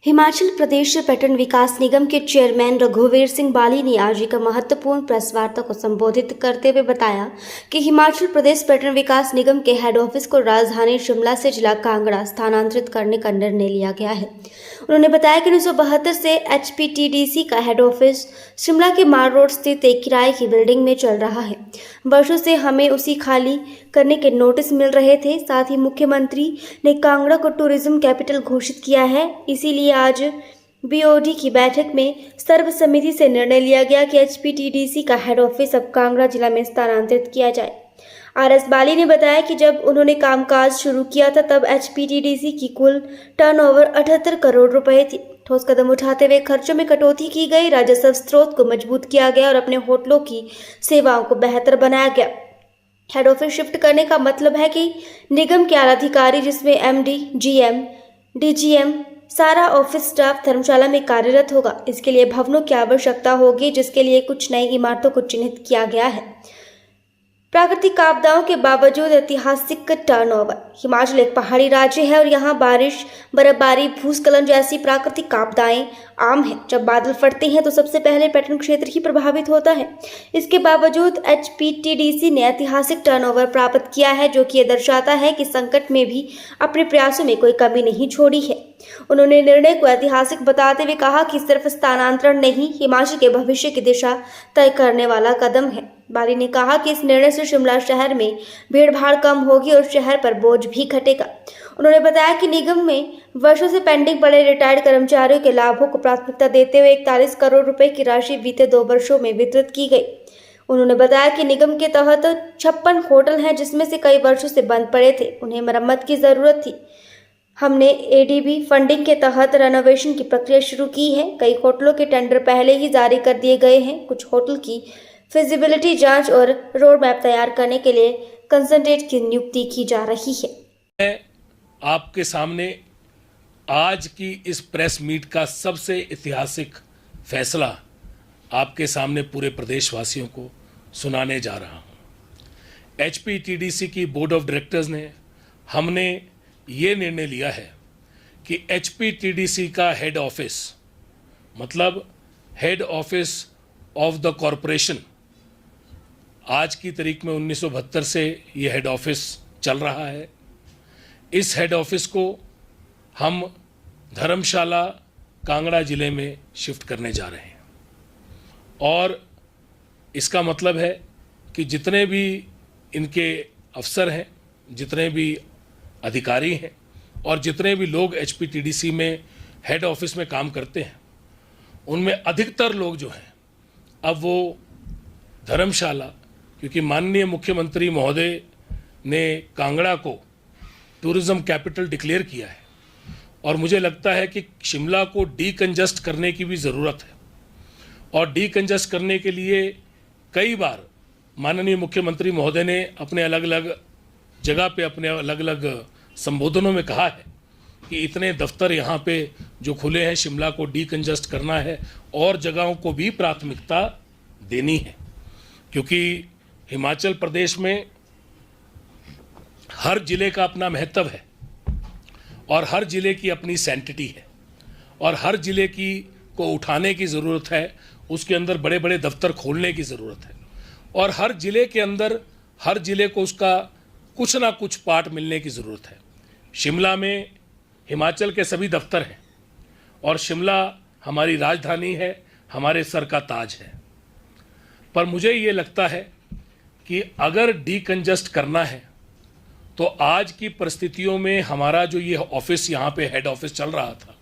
हिमाचल प्रदेश पर्यटन विकास निगम के चेयरमैन रघुवीर सिंह बाली ने आज एक महत्वपूर्ण प्रेस वार्ता को संबोधित करते हुए बताया कि हिमाचल प्रदेश पर्यटन विकास निगम के हेड ऑफिस को राजधानी शिमला से जिला कांगड़ा स्थानांतरित करने का निर्णय लिया गया है। उन्होंने बताया कि 1972 से HPTDC का हेड ऑफिस शिमला के माल रोड स्थित एक किराए की बिल्डिंग में चल रहा है। वर्षों से हमें उसी खाली करने के नोटिस मिल रहे थे। साथ ही मुख्यमंत्री ने कांगड़ा को टूरिज्म कैपिटल घोषित किया है। इसीलिए आज BOD की बैठक में सर्वसम्मति से निर्णय लिया गया कि HPTDC का हेड ऑफिस अब कांगड़ा जिला में स्थानांतरित किया जाए। RS बाली ने बताया कि जब उन्होंने कामकाज शुरू किया था तब HPTDC की कुल टर्नओवर 78 करोड़ रुपए थी। ठोस कदम उठाते हुए खर्चों में कटौती की गई, राजस्व स्रोत को मजबूत किया गया और अपने होटलों की सेवाओं को बेहतर बनाया गया। हेड ऑफिस शिफ्ट करने का मतलब है कि निगम के आला अधिकारी जिसमें MD, GM, DGM सारा ऑफिस स्टाफ धर्मशाला में कार्यरत होगा। इसके लिए भवनों की आवश्यकता होगी, जिसके लिए कुछ नई इमारतों को चिन्हित किया गया है। प्राकृतिक आपदाओं के बावजूद ऐतिहासिक टर्नओवर। हिमाचल एक पहाड़ी राज्य है और यहाँ बारिश, बर्फबारी, भूस्खलन जैसी प्राकृतिक आपदाएं आम हैं। जब बादल फटते हैं तो सबसे पहले पर्यटन क्षेत्र ही प्रभावित होता है। इसके बावजूद HPTDC ने ऐतिहासिक टर्नओवर प्राप्त किया है, जो कि ये दर्शाता है कि संकट में भी अपने प्रयासों में कोई कमी नहीं छोड़ी है। उन्होंने निर्णय को ऐतिहासिक बताते हुए कहा कि सिर्फ स्थानांतरण नहीं, हिमाचल के भविष्य की दिशा तय करने वाला कदम है। बाली ने कहा कि इस निर्णय से शिमला शहर में भीड़भाड़ कम होगी और शहर पर बोझ भी घटेगा। उन्होंने बताया कि निगम में वर्षों से पेंडिंग पड़े रिटायर्ड कर्मचारियों के लाभों को प्राथमिकता देते हुए 41 करोड़ रुपए की राशि बीते 2 वर्षों में वितरित की गई। उन्होंने बताया कि निगम के तहत 56 होटल हैं, जिसमें से कई वर्षों से बंद पड़े थे। उन्हें मरम्मत की जरूरत थी। हमने ADB फंडिंग के तहत रेनोवेशन की प्रक्रिया शुरू की है। कई होटलों के टेंडर पहले ही जारी कर दिए गए हैं। कुछ होटल की फिजिबिलिटी जांच और रोड मैप तैयार करने के लिए कंसल्टेंट की नियुक्ति की जा रही है। मैं आपके सामने आज की इस प्रेस मीट का सबसे ऐतिहासिक फैसला आपके सामने पूरे प्रदेशवासियों को सुनाने जा रहा हूं। HPTDC की बोर्ड ऑफ डायरेक्टर्स ने हमने ये निर्णय लिया है कि HPTDC का हेड ऑफिस मतलब head office of the corporation आज की तारीख में 1972 से ये हेड ऑफिस चल रहा है। इस हेड ऑफिस को हम धर्मशाला कांगड़ा ज़िले में शिफ्ट करने जा रहे हैं और इसका मतलब है कि जितने भी इनके अफसर हैं, जितने भी अधिकारी हैं और जितने भी लोग HPTDC में हेड ऑफिस में काम करते हैं, उनमें अधिकतर लोग जो हैं अब वो धर्मशाला, क्योंकि माननीय मुख्यमंत्री महोदय ने कांगड़ा को टूरिज्म कैपिटल डिक्लेयर किया है और मुझे लगता है कि शिमला को डीकंजस्ट करने की भी ज़रूरत है और डीकंजस्ट करने के लिए कई बार माननीय मुख्यमंत्री महोदय ने अपने अलग अलग जगह पे अपने अलग अलग संबोधनों में कहा है कि इतने दफ्तर यहाँ पे जो खुले हैं, शिमला को डीकंजस्ट करना है और जगहों को भी प्राथमिकता देनी है, क्योंकि हिमाचल प्रदेश में हर जिले का अपना महत्व है और हर जिले की अपनी सैंटिटी है और हर जिले की को उठाने की ज़रूरत है। उसके अंदर बड़े बड़े दफ्तर खोलने की ज़रूरत है और हर जिले के अंदर हर जिले को उसका कुछ ना कुछ पार्ट मिलने की ज़रूरत है। शिमला में हिमाचल के सभी दफ्तर हैं और शिमला हमारी राजधानी है, हमारे सर का ताज है। पर मुझे ये लगता है कि अगर डीकंजस्ट करना है तो आज की परिस्थितियों में हमारा जो ये ऑफिस यहाँ पे हेड ऑफिस चल रहा था,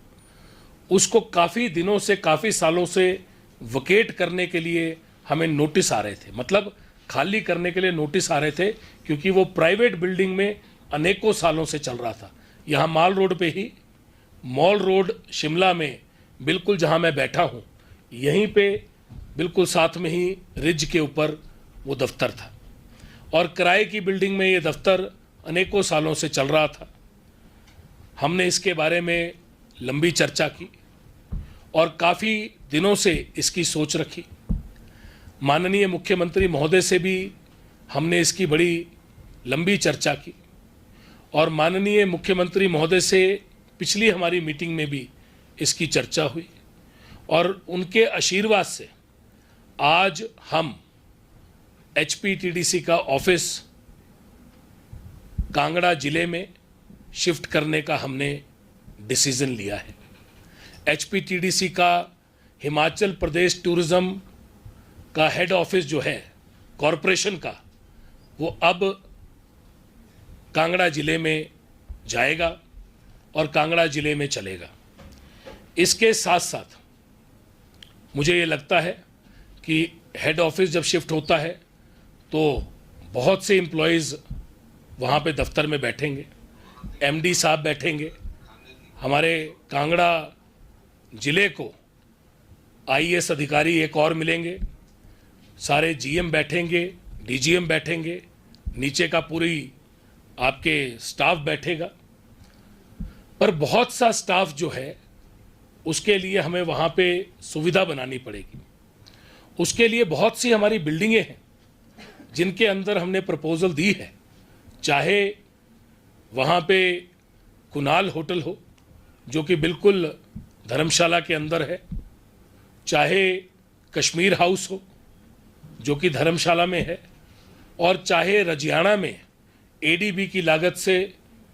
उसको काफ़ी दिनों से, काफ़ी सालों से वकेट करने के लिए हमें नोटिस आ रहे थे, मतलब खाली करने के लिए नोटिस आ रहे थे, क्योंकि वो प्राइवेट बिल्डिंग में अनेकों सालों से चल रहा था। यहाँ माल रोड पे ही, मॉल रोड शिमला में बिल्कुल जहाँ मैं बैठा हूँ, यहीं पे बिल्कुल साथ में ही रिज के ऊपर वो दफ्तर था और किराए की बिल्डिंग में ये दफ्तर अनेकों सालों से चल रहा था। हमने इसके बारे में लंबी चर्चा की और काफ़ी दिनों से इसकी सोच रखी। माननीय मुख्यमंत्री महोदय से भी हमने इसकी बड़ी लंबी चर्चा की और माननीय मुख्यमंत्री महोदय से पिछली हमारी मीटिंग में भी इसकी चर्चा हुई और उनके आशीर्वाद से आज हम HPTDC का ऑफिस कांगड़ा जिले में शिफ्ट करने का हमने डिसीजन लिया है। HPTDC का हिमाचल प्रदेश टूरिज्म का हेड ऑफिस जो है कॉरपोरेशन का, वो अब कांगड़ा जिले में जाएगा और कांगड़ा जिले में चलेगा। इसके साथ साथ मुझे ये लगता है कि हेड ऑफिस जब शिफ्ट होता है तो बहुत से एम्प्लॉयज़ वहाँ पे दफ्तर में बैठेंगे, MD साहब बैठेंगे, हमारे कांगड़ा ज़िले को IAS अधिकारी एक और मिलेंगे, सारे GM बैठेंगे, DGM बैठेंगे, नीचे का पूरी आपके स्टाफ बैठेगा। पर बहुत सा स्टाफ जो है उसके लिए हमें वहाँ पे सुविधा बनानी पड़ेगी। उसके लिए बहुत सी हमारी बिल्डिंगें हैं जिनके अंदर हमने प्रपोजल दी है, चाहे वहाँ पे कुनाल होटल हो जो कि बिल्कुल धर्मशाला के अंदर है, चाहे कश्मीर हाउस हो जो कि धर्मशाला में है, और चाहे रजियाना में ADB की लागत से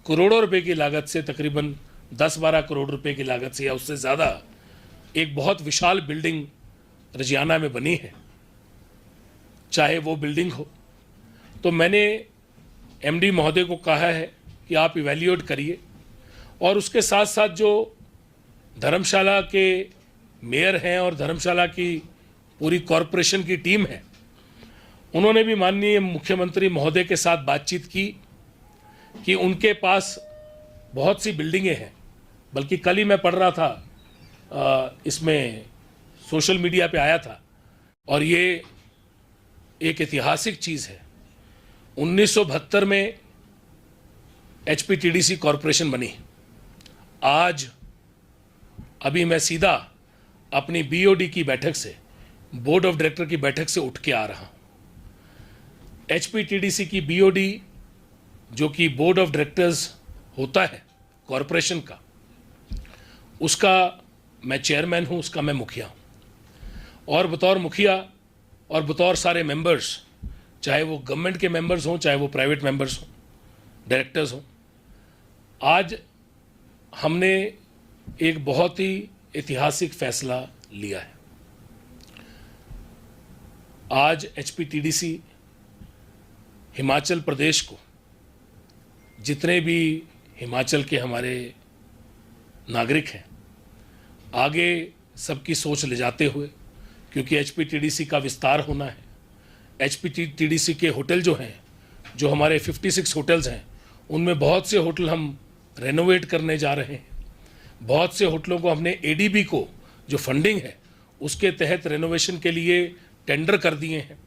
करोड़ों रुपए की लागत से, तकरीबन 10-12 करोड़ रुपए की लागत से या उससे ज़्यादा एक बहुत विशाल बिल्डिंग रजियाना में बनी है, चाहे वो बिल्डिंग हो। तो मैंने MD महोदय को कहा है कि आप इवैल्यूएट करिए, और उसके साथ साथ जो धर्मशाला के मेयर हैं और धर्मशाला की पूरी कॉरपोरेशन की टीम है, उन्होंने भी माननीय मुख्यमंत्री महोदय के साथ बातचीत की कि उनके पास बहुत सी बिल्डिंगें हैं। बल्कि कल ही मैं पढ़ रहा था, इसमें सोशल मीडिया पे आया था, और ये एक ऐतिहासिक चीज़ है। 1972 में HPTDC कॉरपोरेशन बनी। आज अभी मैं सीधा अपनी BOD की बैठक से, बोर्ड ऑफ डायरेक्टर की बैठक से उठ के आ रहा हूँ। HPTDC की BOD जो कि बोर्ड ऑफ डायरेक्टर्स होता है कॉरपोरेशन का, उसका मैं चेयरमैन हूँ, उसका मैं मुखिया हूँ। और बतौर मुखिया और बतौर सारे मेंबर्स, चाहे वो गवर्नमेंट के मेंबर्स हों, चाहे वो प्राइवेट मेंबर्स हों, डायरेक्टर्स हों, आज हमने एक बहुत ही ऐतिहासिक फैसला लिया है। आज HPTDC हिमाचल प्रदेश को, जितने भी हिमाचल के हमारे नागरिक हैं, आगे सबकी सोच ले जाते हुए, क्योंकि HPTDC का विस्तार होना है। HPTDC के होटल जो हैं, जो हमारे 56 होटल्स हैं, उनमें बहुत से होटल हम रेनोवेट करने जा रहे हैं। बहुत से होटलों को हमने ADB को जो फंडिंग है उसके तहत रेनोवेशन के लिए टेंडर कर दिए हैं,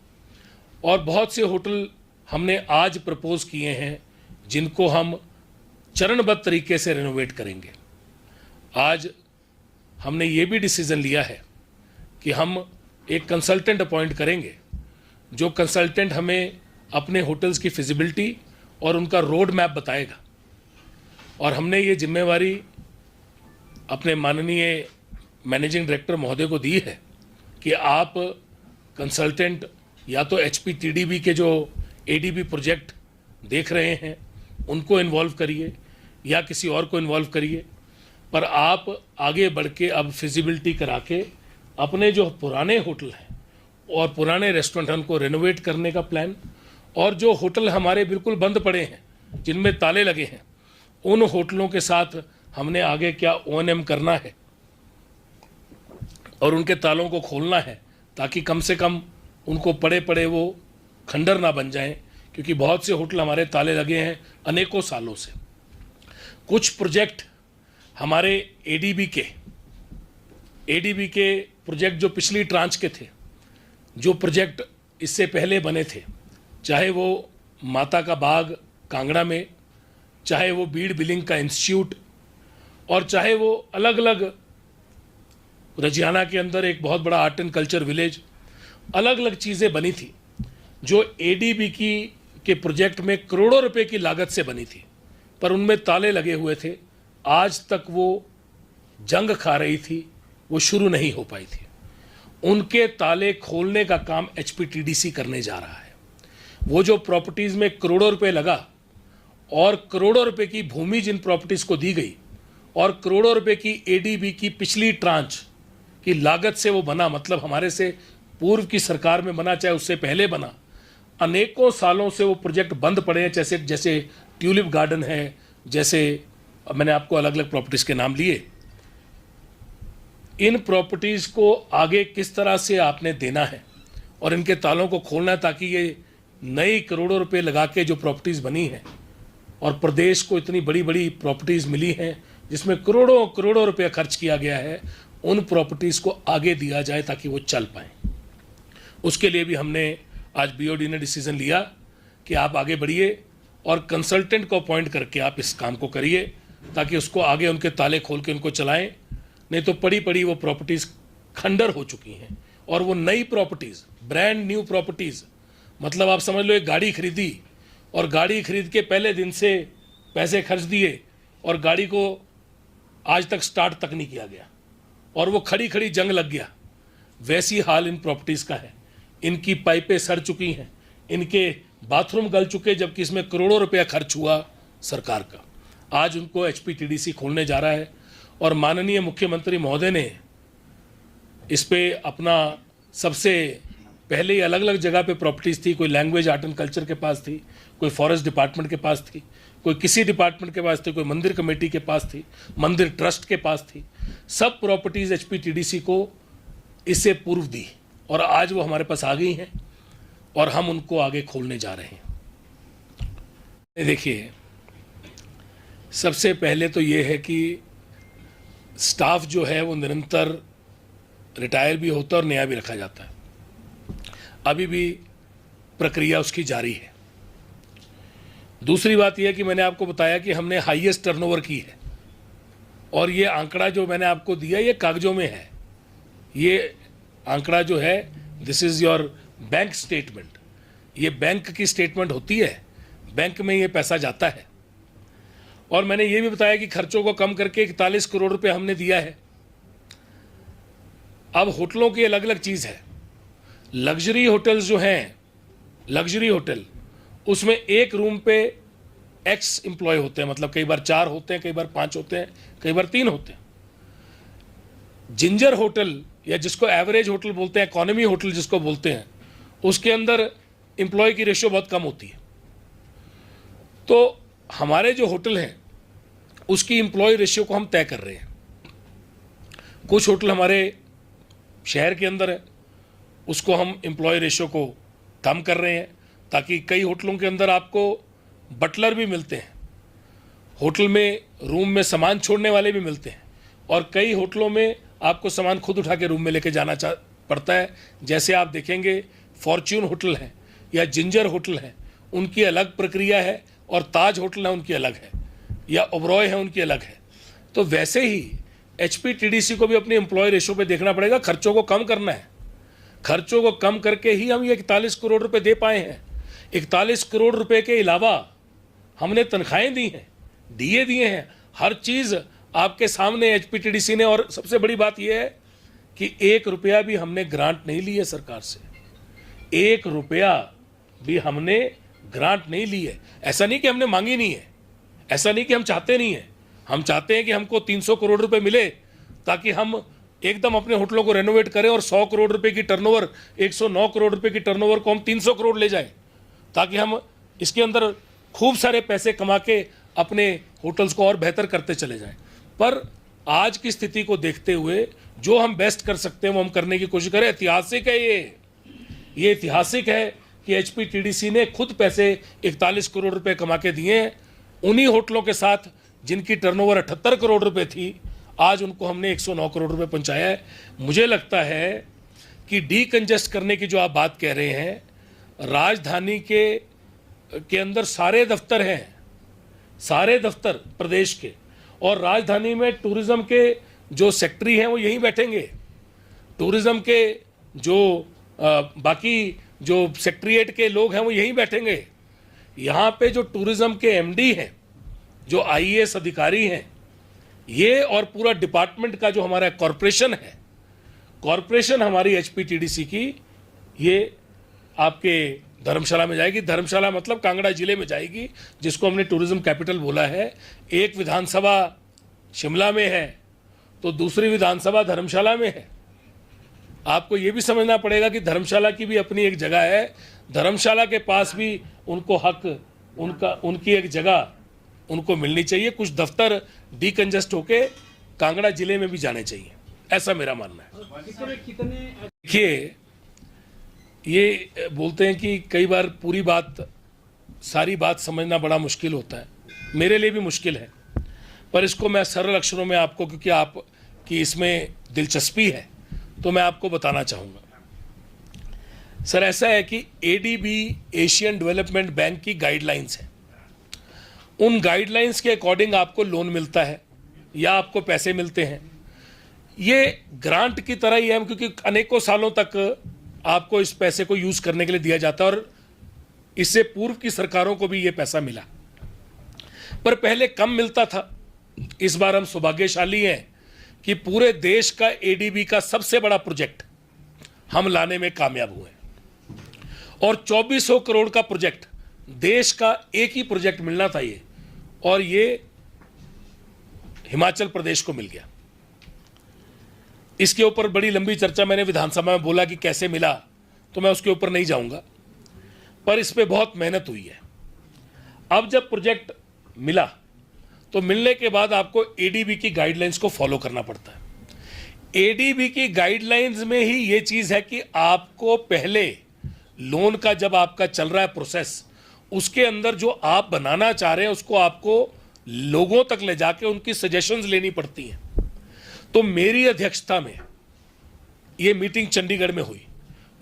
और बहुत से होटल हमने आज प्रपोज किए हैं जिनको हम चरणबद्ध तरीके से रेनोवेट करेंगे। आज हमने ये भी डिसीजन लिया है कि हम एक कंसल्टेंट अपॉइंट करेंगे, जो कंसल्टेंट हमें अपने होटल्स की फिजिबिलिटी और उनका रोड मैप बताएगा। और हमने ये जिम्मेवारी अपने माननीय मैनेजिंग डायरेक्टर महोदय को दी है कि आप कंसल्टेंट या तो HPTDB के जो ADB प्रोजेक्ट देख रहे हैं उनको इन्वॉल्व करिए या किसी और को इन्वॉल्व करिए, पर आप आगे बढ़ के अब फिजिबिलिटी करा के अपने जो पुराने होटल हैं और पुराने रेस्टोरेंट हैं उनको रेनोवेट करने का प्लान, और जो होटल हमारे बिल्कुल बंद पड़े हैं जिनमें ताले लगे हैं, उन होटलों के साथ हमने आगे क्या O&M करना है और उनके तालों को खोलना है, ताकि कम से कम उनको पड़े पड़े वो खंडर ना बन जाएं, क्योंकि बहुत से होटल हमारे ताले लगे हैं अनेकों सालों से। कुछ प्रोजेक्ट हमारे ADB के प्रोजेक्ट जो पिछली ट्रांच के थे, जो प्रोजेक्ट इससे पहले बने थे, चाहे वो माता का बाग कांगड़ा में, चाहे वो बीड़ बिलिंग का इंस्टीट्यूट, और चाहे वो अलग अलग रजियाना के अंदर एक बहुत बड़ा आर्ट एंड कल्चर विलेज, अलग अलग चीज़ें बनी थी जो ADB के प्रोजेक्ट में करोड़ों रुपए की लागत से बनी थी, पर उनमें ताले लगे हुए थे। आज तक वो जंग खा रही थी वो शुरू नहीं हो पाई थी। उनके ताले खोलने का काम एचपीटीडीसी करने जा रहा है। वो जो प्रॉपर्टीज़ में करोड़ों रुपए लगा और करोड़ों रुपए की भूमि जिन प्रॉपर्टीज़ को दी गई और करोड़ों रुपए की एडीबी की पिछली ट्रांच की लागत से वो बना, मतलब हमारे से पूर्व की सरकार में बना चाहे उससे पहले बना, अनेकों सालों से वो प्रोजेक्ट बंद पड़े हैं। जैसे जैसे ट्यूलिप गार्डन है, जैसे मैंने आपको अलग अलग प्रॉपर्टीज़ के नाम लिए। इन प्रॉपर्टीज़ को आगे किस तरह से आपने देना है और इनके तालों को खोलना है ताकि ये नई करोड़ों रुपए लगा के जो प्रॉपर्टीज़ बनी हैं और प्रदेश को इतनी बड़ी बड़ी प्रॉपर्टीज़ मिली हैं जिसमें करोड़ों करोड़ों रुपया खर्च किया गया है, उन प्रॉपर्टीज़ को आगे दिया जाए ताकि वो चल पाएँ। उसके लिए भी हमने आज बीओडी ने डिसीजन लिया कि आप आगे बढ़िए और कंसल्टेंट को अपॉइंट करके आप इस काम को करिए ताकि उसको आगे उनके ताले खोल के उनको चलाएं। नहीं तो पड़ी पड़ी वो प्रॉपर्टीज़ खंडर हो चुकी हैं और वो नई प्रॉपर्टीज़, ब्रांड न्यू प्रॉपर्टीज़, मतलब आप समझ लो एक गाड़ी खरीदी और गाड़ी खरीद के पहले दिन से पैसे खर्च दिए और गाड़ी को आज तक स्टार्ट तक नहीं किया गया और वो खड़ी खड़ी जंग लग गया। वैसी हाल इन प्रॉपर्टीज़ का है। इनकी पाइपें सड़ चुकी हैं, इनके बाथरूम गल चुके, जबकि इसमें करोड़ों रुपया खर्च हुआ सरकार का। आज उनको एचपीटीडीसी खोलने जा रहा है और माननीय मुख्यमंत्री महोदय ने इस पे अपना सबसे पहले ही अलग अलग जगह पे प्रॉपर्टीज़ थी, कोई लैंग्वेज आर्ट एंड कल्चर के पास थी, कोई फॉरेस्ट डिपार्टमेंट के पास थी, कोई किसी डिपार्टमेंट के पास थी, कोई मंदिर कमेटी के पास थी, मंदिर ट्रस्ट के पास थी। सब प्रॉपर्टीज़ एचपीटीडीसी को इससे पूर्व दी और आज वो हमारे पास आ गई हैं और हम उनको आगे खोलने जा रहे हैं। देखिए, सबसे पहले तो ये है कि स्टाफ जो है वो निरंतर रिटायर भी होता है और नया भी रखा जाता है। अभी भी प्रक्रिया उसकी जारी है। दूसरी बात यह है कि मैंने आपको बताया कि हमने हाईएस्ट टर्नओवर की है और ये आंकड़ा जो मैंने आपको दिया ये कागजों में है। ये आंकड़ा जो है, this is your bank statement. ये बैंक की स्टेटमेंट होती है, बैंक में ये पैसा जाता है। और मैंने ये भी बताया कि खर्चों को कम करके 41 करोड़ रुपए हमने दिया है। अब होटलों की अलग अलग चीज़ है। लग्जरी होटल्स जो हैं, लग्जरी होटल, उसमें एक रूम पे एक्स एम्प्लॉय होते हैं, मतलब कई बार 4 होते हैं, कई बार 5 होते हैं, कई बार 3 होते हैं। जिंजर होटल या जिसको एवरेज होटल बोलते हैं, इकोनॉमी होटल जिसको बोलते हैं, उसके अंदर एम्प्लॉय की रेशियो बहुत कम होती है। तो हमारे जो होटल हैं उसकी एम्प्लॉय रेशियो को हम तय कर रहे हैं। कुछ होटल हमारे शहर के अंदर है, उसको हम एम्प्लॉय रेशियो को कम कर रहे हैं ताकि कई होटलों के अंदर आपको बटलर भी मिलते हैं, होटल में रूम में सामान छोड़ने वाले भी मिलते हैं और कई होटलों में आपको सामान खुद उठा के रूम में लेके जाना पड़ता है। जैसे आप देखेंगे फॉर्च्यून होटल है या जिंजर होटल है, उनकी अलग प्रक्रिया है और ताज होटल है उनकी अलग है, या ओबरॉय है उनकी अलग है। तो वैसे ही एचपीटीडीसी को भी अपनी एम्प्लॉय रेशियो पे देखना पड़ेगा। खर्चों को कम करना है, खर्चों को कम करके ही हम ये 41 करोड़ रुपए दे पाए हैं। 41 करोड़ रुपए के अलावा हमने तनख्वाहें दी हैं, डीए दिए हैं, हर चीज़ आपके सामने एचपीटीडीसी ने। और सबसे बड़ी बात यह है कि 1 रुपया भी हमने ग्रांट नहीं ली है सरकार से, 1 रुपया भी हमने ग्रांट नहीं ली है। ऐसा नहीं कि हमने मांगी नहीं है, ऐसा नहीं कि हम चाहते नहीं है। हम चाहते हैं कि हमको 300 करोड़ रुपए मिले ताकि हम एकदम अपने होटलों को रेनोवेट करें और 100 करोड़ रुपए की टर्नओवर, 109 करोड़ रुपए की टर्नओवर को हम 300 करोड़ ले जाएं, ताकि हम इसके अंदर खूब सारे पैसे कमा के अपने होटल्स को और बेहतर करते चले जाएं। पर आज की स्थिति को देखते हुए जो हम बेस्ट कर सकते हैं वो हम करने की कोशिश करें। ऐतिहासिक है ये ऐतिहासिक है कि एचपीटीडीसी ने खुद पैसे 41 करोड़ रुपए कमा के दिए हैं। उन्हीं होटलों के साथ जिनकी टर्नओवर 78 करोड़ रुपए थी, आज उनको हमने 109 करोड़ रुपए पहुंचाया है। मुझे लगता है कि डीकंजेस्ट करने की जो आप बात कह रहे हैं, राजधानी के अंदर सारे दफ्तर हैं, सारे दफ्तर प्रदेश के, और राजधानी में टूरिज्म के जो सेक्रेटरी हैं वो यहीं बैठेंगे। टूरिज्म के जो बाकी जो सेक्रेटरीट के लोग हैं वो यहीं बैठेंगे। यहाँ पे जो टूरिज्म के एमडी हैं, जो आईएएस अधिकारी हैं, ये और पूरा डिपार्टमेंट का जो हमारा कॉरपोरेशन है, कॉरपोरेशन हमारी एचपीटीडीसी की, ये आपके धर्मशाला में जाएगी। धर्मशाला मतलब कांगड़ा जिले में जाएगी, जिसको हमने टूरिज्म कैपिटल बोला है। एक विधानसभा शिमला में है तो दूसरी विधानसभा धर्मशाला में है। आपको ये भी समझना पड़ेगा कि धर्मशाला की भी अपनी एक जगह है, धर्मशाला के पास भी उनको हक, उनकी एक जगह उनको मिलनी चाहिए। कुछ दफ्तर डीकंजस्ट होके कांगड़ा जिले में भी जाने चाहिए, ऐसा मेरा मानना है। देखिए, ये बोलते हैं कि कई बार पूरी बात, सारी बात समझना बड़ा मुश्किल होता है, मेरे लिए भी मुश्किल है, पर इसको मैं सरल अक्षरों में आपको, क्योंकि आपकी इसमें दिलचस्पी है, तो मैं आपको बताना चाहूँगा। सर, ऐसा है कि एडीबी, एशियन डेवलपमेंट बैंक की गाइडलाइंस है। उन गाइडलाइंस के अकॉर्डिंग आपको लोन मिलता है या आपको पैसे मिलते हैं। ये ग्रांट की तरह ही है, क्योंकि अनेकों सालों तक आपको इस पैसे को यूज करने के लिए दिया जाता है, और इससे पूर्व की सरकारों को भी ये पैसा मिला, पर पहले कम मिलता था। इस बार हम सौभाग्यशाली हैं कि पूरे देश का एडीबी का सबसे बड़ा प्रोजेक्ट हम लाने में कामयाब हुए, और 2400 करोड़ का प्रोजेक्ट, देश का एक ही प्रोजेक्ट मिलना था ये, और ये हिमाचल प्रदेश को मिल गया। इसके ऊपर बड़ी लंबी चर्चा मैंने विधानसभा में बोला कि कैसे मिला, तो मैं उसके ऊपर नहीं जाऊंगा, पर इस पे बहुत मेहनत हुई है। अब जब प्रोजेक्ट मिला तो मिलने के बाद आपको एडीबी की गाइडलाइंस को फॉलो करना पड़ता है। एडीबी की गाइडलाइंस में ही ये चीज है कि आपको पहले लोन का, जब आपका चल रहा है प्रोसेस, उसके अंदर जो आप बनाना चाह रहे हैं उसको आपको लोगों तक ले जाके उनकी सजेशंस लेनी पड़ती हैं। तो मेरी अध्यक्षता में ये मीटिंग चंडीगढ़ में हुई,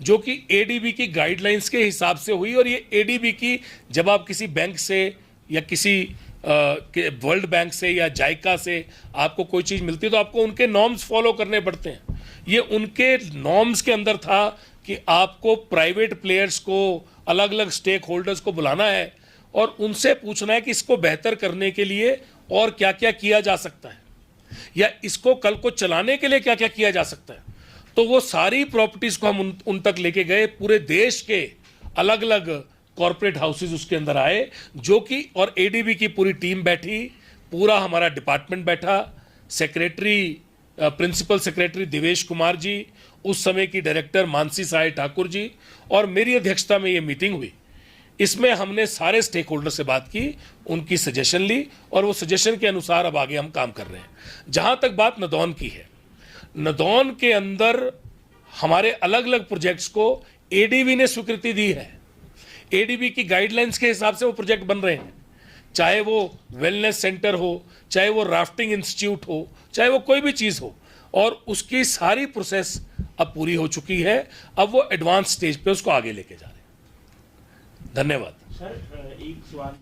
जो कि एडीबी की गाइडलाइंस के हिसाब से हुई। और ये एडीबी की, जब आप किसी बैंक से या किसी वर्ल्ड बैंक से या जायका से आपको कोई चीज मिलती है तो आपको उनके नॉर्म्स फॉलो करने पड़ते हैं। ये उनके नॉर्म्स के अंदर था कि आपको प्राइवेट प्लेयर्स को, अलग अलग स्टेक होल्डर्स को बुलाना है और उनसे पूछना है कि इसको बेहतर करने के लिए और क्या क्या किया जा सकता है, या इसको कल को चलाने के लिए क्या क्या किया जा सकता है। तो वो सारी प्रॉपर्टीज को हम उन तक लेके गए। पूरे देश के अलग अलग कॉर्पोरेट हाउसेज उसके अंदर आए, जो कि, और एडीबी की पूरी टीम बैठी, पूरा हमारा डिपार्टमेंट बैठा, secretary, principal secretary Divesh Kumar ji, उस समय की डायरेक्टर मानसी साय ठाकुर जी, और मेरी अध्यक्षता में ये मीटिंग हुई। इसमें हमने सारे स्टेक होल्डर से बात की, उनकी सजेशन ली, और वो सजेशन के अनुसार अब आगे हम काम कर रहे हैं। जहां तक बात नदौन की है, नदौन के अंदर हमारे अलग अलग प्रोजेक्ट्स को एडीबी ने स्वीकृति दी है। एडीबी की गाइडलाइंस के हिसाब से वो प्रोजेक्ट बन रहे हैं, चाहे वो वेलनेस सेंटर हो, चाहे वो राफ्टिंग इंस्टीट्यूट हो, चाहे वो कोई भी चीज़ हो, और उसकी सारी प्रोसेस अब पूरी हो चुकी है। अब वो एडवांस स्टेज पे उसको आगे लेके जा रहे हैं। धन्यवाद। सर, एक सवाल